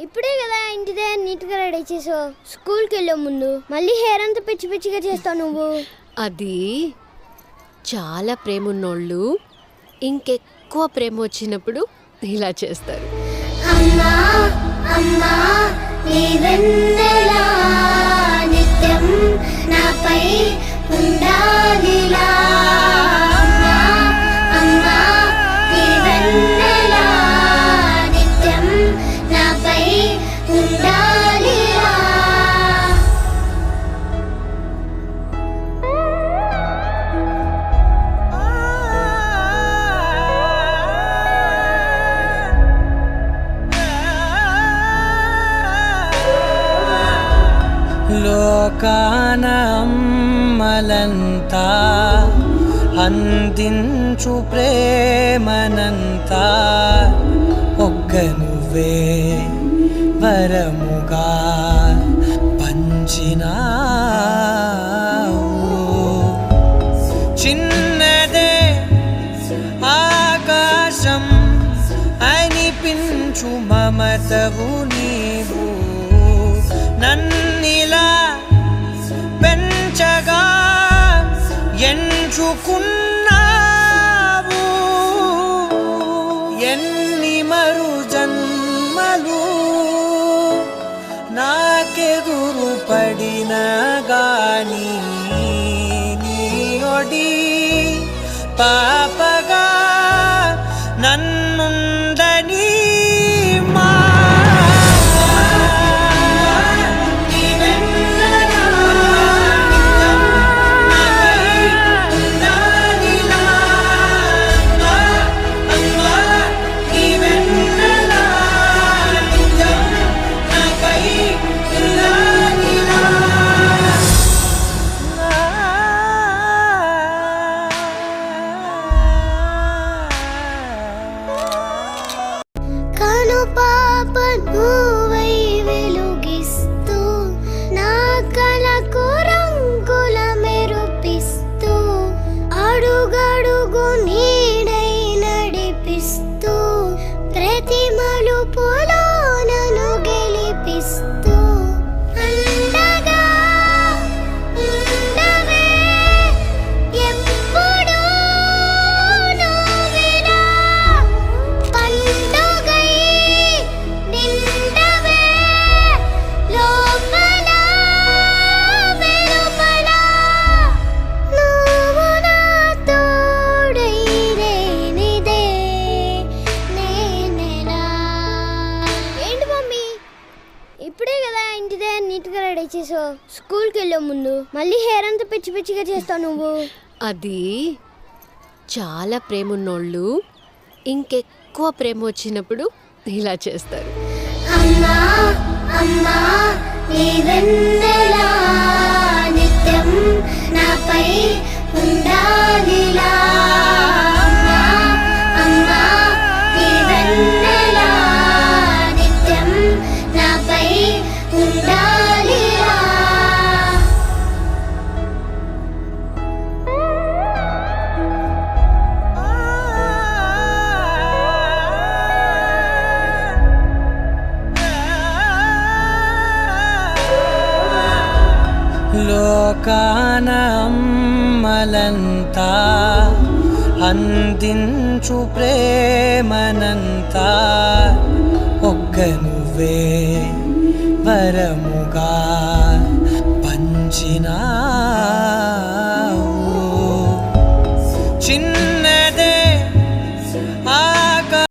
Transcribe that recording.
ఇప్పుడే కదా ఇంటి దగ్గర నీట్గా రెడీ చేసావు. స్కూల్కి వెళ్ళే ముందు మళ్ళీ హెయిర్ అంతా పిచ్చి పిచ్చిగా చేస్తావు నువ్వు. అది చాలా ప్రేమ ఉన్నోళ్ళు ఇంకెక్కువ ప్రేమ వచ్చినప్పుడు ఇలా చేస్తారు. అమ్మా అమ్మా నీ వెన్నెలా నిత్యం నాపై ఉండాలిలా. అమ్మా అమ్మా నీ వెన్నెలా నిత్యం నాపై ఉండాలిలా. లోకాన అమ్మలంతా అందించు ప్రేమనంతా ఒక్క నువ్వే వరముగా పంచినావు. చిన్నదే ఆకాశం అనిపించు మమతవు నీవు. నన్నిలా పెంచగా ఎంచుకున్నావు. ఎన్ని మరు జన్మలు నాకెదురు పడిన గాని నీ ఒడి పాపగా నన్నుందని స్కూల్కి వెళ్ళే ముందు మళ్ళీ హెయిర్ అంతా పిచ్చి పిచ్చిగా చేస్తావు నువ్వు. అది చాలా ప్రేమ ఉన్నోళ్ళు ఇంకెక్కువ ప్రేమ వచ్చినప్పుడు ఇలా చేస్తారు. అమ్మా అమ్మా నీ వెన్నెలా నిత్యం నాపై ఉండాలిలా. అమ్మా అమ్మా నీ వెన్నెలా నిత్యం నాపై ఉండాలిలా. లోకాన అమ్మలంతా అందించు ప్రేమనంతా ఒక్క నువ్వే వరముగా పంచినా